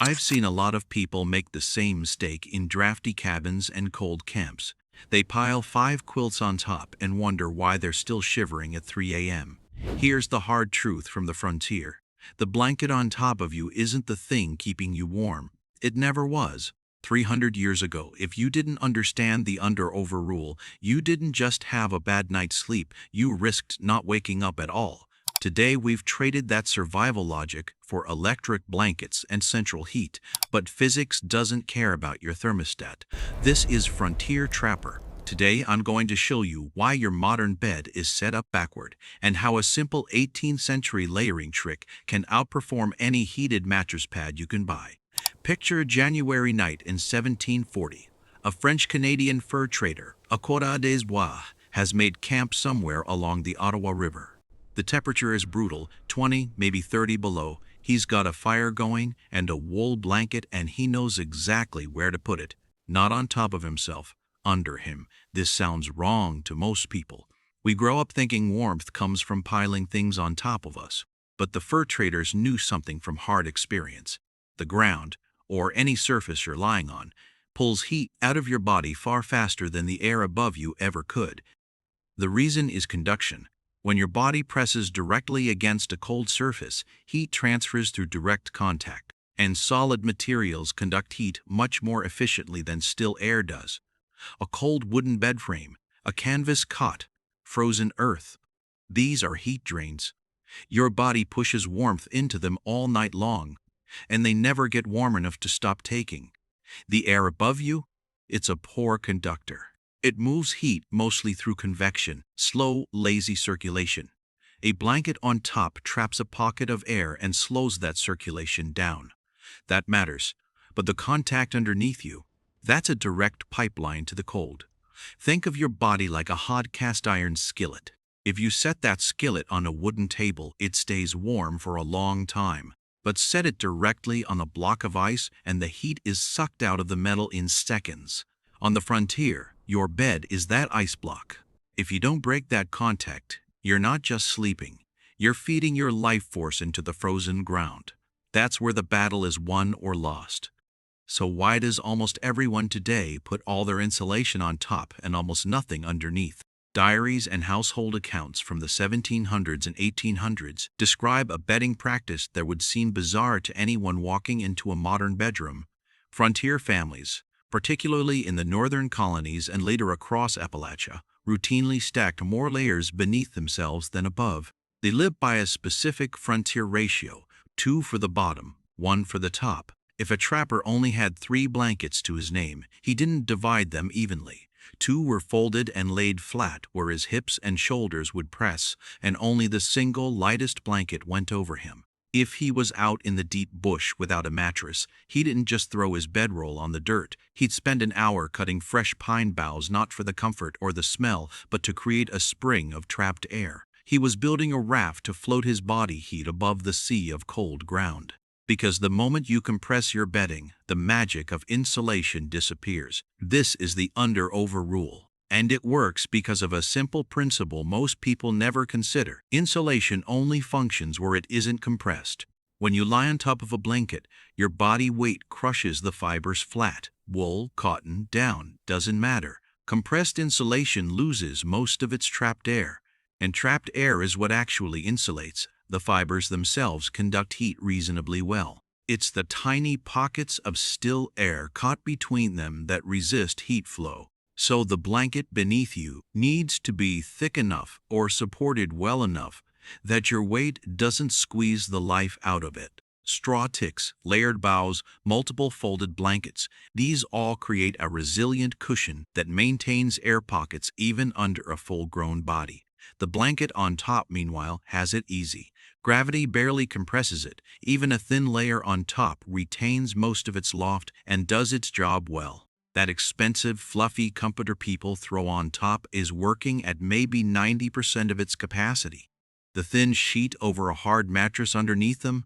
I've seen a lot of people make the same mistake in drafty cabins and cold camps. They pile 5 quilts on top and wonder why they're still shivering at 3 a.m. Here's the hard truth from the frontier. The blanket on top of you isn't the thing keeping you warm. It never was. 300 years ago, if you didn't understand the under-over rule, you didn't just have a bad night's sleep, you risked not waking up at all. Today we've traded that survival logic for electric blankets and central heat, but physics doesn't care about your thermostat. This is Frontier Trapper. Today I'm going to show you why your modern bed is set up backward and how a simple 18th century layering trick can outperform any heated mattress pad you can buy. Picture a January night in 1740. A French-Canadian fur trader, Acosta des Bois, has made camp somewhere along the Ottawa River. The temperature is brutal, 20, maybe 30 below. He's got a fire going and a wool blanket, and he knows exactly where to put it. Not on top of himself, under him. This sounds wrong to most people. We grow up thinking warmth comes from piling things on top of us. But the fur traders knew something from hard experience. The ground, or any surface you're lying on, pulls heat out of your body far faster than the air above you ever could. The reason is conduction. When your body presses directly against a cold surface, heat transfers through direct contact, and solid materials conduct heat much more efficiently than still air does. A cold wooden bed frame, a canvas cot, frozen earth. These are heat drains. Your body pushes warmth into them all night long, and they never get warm enough to stop taking. The air above you, it's a poor conductor. It moves heat mostly through convection, slow, lazy circulation. A blanket on top traps a pocket of air and slows that circulation down. That matters. But the contact underneath you, that's a direct pipeline to the cold. Think of your body like a hot cast iron skillet. If you set that skillet on a wooden table, it stays warm for a long time. But set it directly on a block of ice and the heat is sucked out of the metal in seconds. On the frontier, your bed is that ice block. If you don't break that contact, you're not just sleeping. You're feeding your life force into the frozen ground. That's where the battle is won or lost. So why does almost everyone today put all their insulation on top and almost nothing underneath? Diaries and household accounts from the 1700s and 1800s describe a bedding practice that would seem bizarre to anyone walking into a modern bedroom. Frontier families, particularly in the northern colonies and later across Appalachia, routinely stacked more layers beneath themselves than above. They lived by a specific frontier ratio, 2 for the bottom, 1 for the top. If a trapper only had 3 blankets to his name, he didn't divide them evenly. 2 were folded and laid flat where his hips and shoulders would press, and only the single lightest blanket went over him. If he was out in the deep bush without a mattress, he didn't just throw his bedroll on the dirt. He'd spend an hour cutting fresh pine boughs not for the comfort or the smell, but to create a spring of trapped air. He was building a raft to float his body heat above the sea of cold ground. Because the moment you compress your bedding, the magic of insulation disappears. This is the under-over rule. And it works because of a simple principle most people never consider. Insulation only functions where it isn't compressed. When you lie on top of a blanket, your body weight crushes the fibers flat. Wool, cotton, down, doesn't matter. Compressed insulation loses most of its trapped air. And trapped air is what actually insulates. The fibers themselves conduct heat reasonably well. It's the tiny pockets of still air caught between them that resist heat flow. So the blanket beneath you needs to be thick enough or supported well enough that your weight doesn't squeeze the life out of it. Straw ticks, layered boughs, multiple folded blankets, these all create a resilient cushion that maintains air pockets even under a full-grown body. The blanket on top, meanwhile, has it easy. Gravity barely compresses it. Even a thin layer on top retains most of its loft and does its job well. That expensive, fluffy comforter people throw on top is working at maybe 90% of its capacity. The thin sheet over a hard mattress underneath them?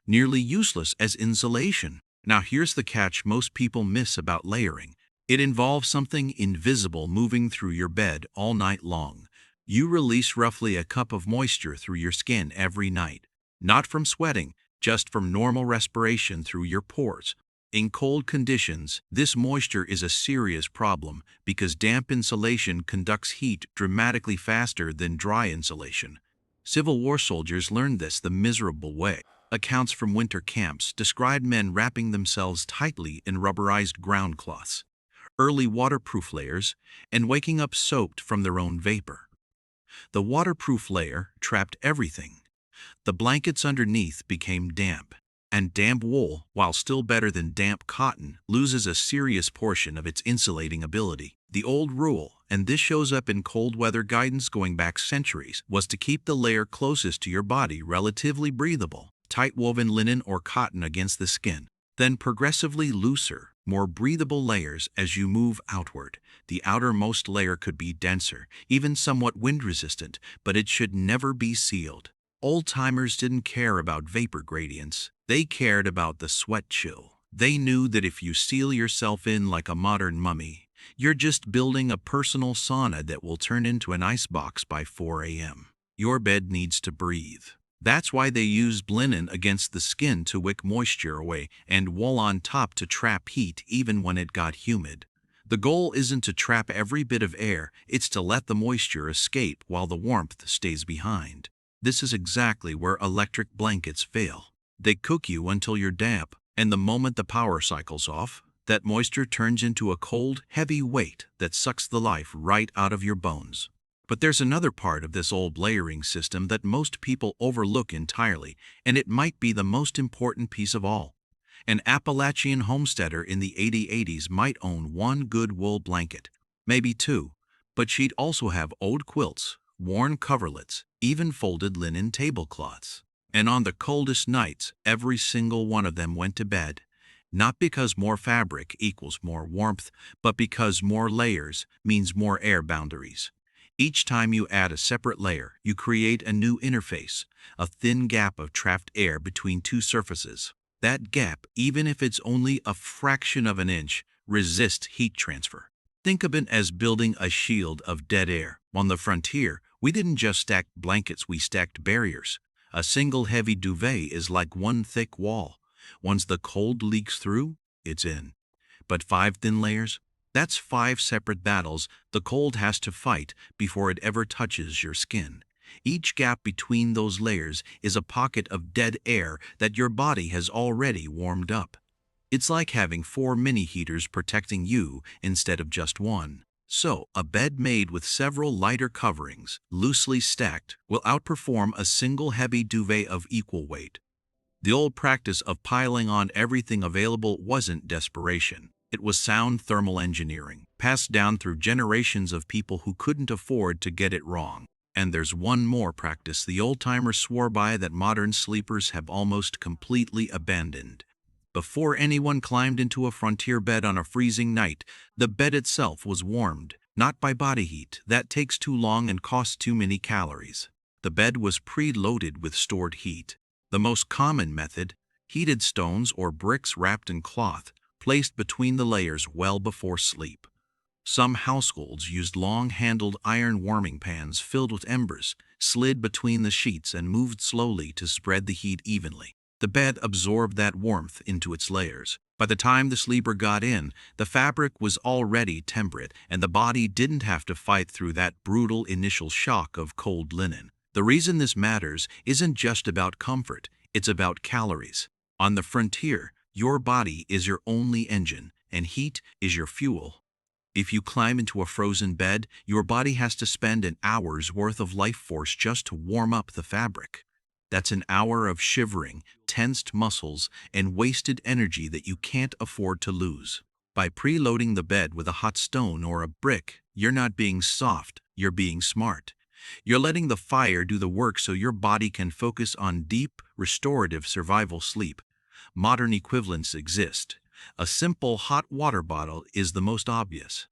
Nearly useless as insulation. Now here's the catch most people miss about layering. It involves something invisible moving through your bed all night long. You release roughly a cup of moisture through your skin every night. Not from sweating, just from normal respiration through your pores. In cold conditions, this moisture is a serious problem because damp insulation conducts heat dramatically faster than dry insulation. Civil War soldiers learned this the miserable way. Accounts from winter camps describe men wrapping themselves tightly in rubberized ground cloths, early waterproof layers, and waking up soaked from their own vapor. The waterproof layer trapped everything. The blankets underneath became damp, and damp wool, while still better than damp cotton, loses a serious portion of its insulating ability. The old rule, and this shows up in cold weather guidance going back centuries, was to keep the layer closest to your body relatively breathable, tight woven linen or cotton against the skin, then progressively looser, more breathable layers as you move outward. The outermost layer could be denser, even somewhat wind-resistant, but it should never be sealed. Old-timers didn't care about vapor gradients. They cared about the sweat chill. They knew that if you seal yourself in like a modern mummy, you're just building a personal sauna that will turn into an icebox by 4 a.m. Your bed needs to breathe. That's why they used linen against the skin to wick moisture away and wool on top to trap heat even when it got humid. The goal isn't to trap every bit of air, it's to let the moisture escape while the warmth stays behind. This is exactly where electric blankets fail. They cook you until you're damp, and the moment the power cycle's off, that moisture turns into a cold, heavy weight that sucks the life right out of your bones. But there's another part of this old layering system that most people overlook entirely, and it might be the most important piece of all. An Appalachian homesteader in the 80s might own one good wool blanket, maybe two, but she'd also have old quilts, worn coverlets, even folded linen tablecloths. And on the coldest nights, every single one of them went to bed, not because more fabric equals more warmth, but because more layers means more air boundaries. Each time you add a separate layer, you create a new interface, a thin gap of trapped air between two surfaces. That gap, even if it's only a fraction of an inch, resists heat transfer. Think of it as building a shield of dead air. On the frontier, we didn't just stack blankets, we stacked barriers. A single heavy duvet is like one thick wall. Once the cold leaks through, it's in. But 5 thin layers? That's 5 separate battles the cold has to fight before it ever touches your skin. Each gap between those layers is a pocket of dead air that your body has already warmed up. It's like having 4 mini heaters protecting you instead of just one. So, a bed made with several lighter coverings, loosely stacked, will outperform a single heavy duvet of equal weight. The old practice of piling on everything available wasn't desperation. It was sound thermal engineering, passed down through generations of people who couldn't afford to get it wrong. And there's one more practice the old-timers swore by that modern sleepers have almost completely abandoned. Before anyone climbed into a frontier bed on a freezing night, the bed itself was warmed, not by body heat. That takes too long and costs too many calories. The bed was pre-loaded with stored heat. The most common method, heated stones or bricks wrapped in cloth, placed between the layers well before sleep. Some households used long-handled iron warming pans filled with embers, slid between the sheets and moved slowly to spread the heat evenly. The bed absorbed that warmth into its layers. By the time the sleeper got in, the fabric was already temperate, and the body didn't have to fight through that brutal initial shock of cold linen. The reason this matters isn't just about comfort, it's about calories. On the frontier, your body is your only engine, and heat is your fuel. If you climb into a frozen bed, your body has to spend an hour's worth of life force just to warm up the fabric. That's an hour of shivering, tensed muscles, and wasted energy that you can't afford to lose. By preloading the bed with a hot stone or a brick, you're not being soft, you're being smart. You're letting the fire do the work so your body can focus on deep, restorative survival sleep. Modern equivalents exist. A simple hot water bottle is the most obvious.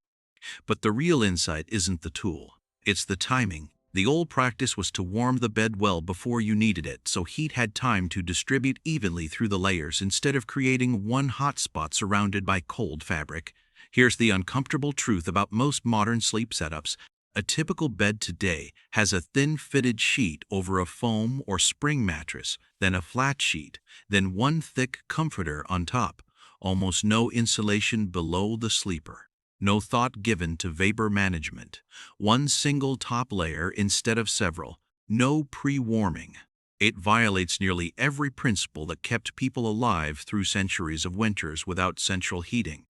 But the real insight isn't the tool, it's the timing. The old practice was to warm the bed well before you needed it, so heat had time to distribute evenly through the layers instead of creating one hot spot surrounded by cold fabric. Here's the uncomfortable truth about most modern sleep setups. A typical bed today has a thin fitted sheet over a foam or spring mattress, then a flat sheet, then one thick comforter on top, almost no insulation below the sleeper. No thought given to vapor management. One single top layer instead of several. No pre-warming. It violates nearly every principle that kept people alive through centuries of winters without central heating.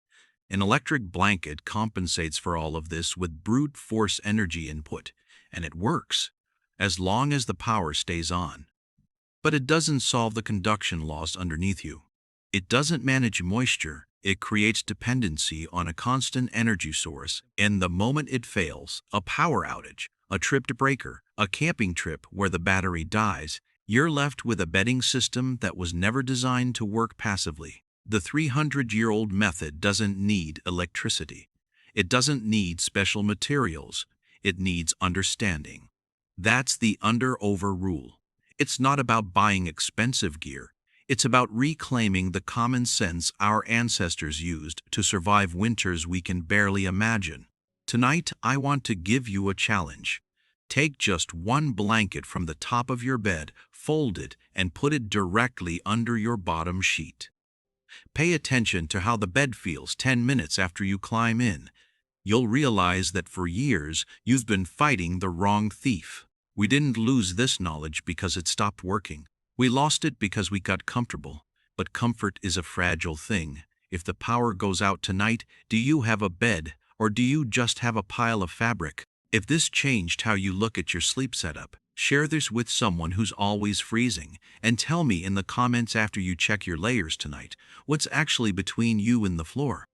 An electric blanket compensates for all of this with brute force energy input, and it works, as long as the power stays on. But it doesn't solve the conduction loss underneath you. It doesn't manage moisture. It creates dependency on a constant energy source, and the moment it fails, a power outage, a tripped breaker, a camping trip where the battery dies, you're left with a bedding system that was never designed to work passively. The 300-year-old method doesn't need electricity. It doesn't need special materials. It needs understanding. That's the under-over rule. It's not about buying expensive gear. It's about reclaiming the common sense our ancestors used to survive winters we can barely imagine. Tonight, I want to give you a challenge. Take just one blanket from the top of your bed, fold it, and put it directly under your bottom sheet. Pay attention to how the bed feels 10 minutes after you climb in. You'll realize that for years, you've been fighting the wrong thief. We didn't lose this knowledge because it stopped working. We lost it because we got comfortable. But comfort is a fragile thing. If the power goes out tonight, do you have a bed, or do you just have a pile of fabric? If this changed how you look at your sleep setup, share this with someone who's always freezing, and tell me in the comments after you check your layers tonight, what's actually between you and the floor.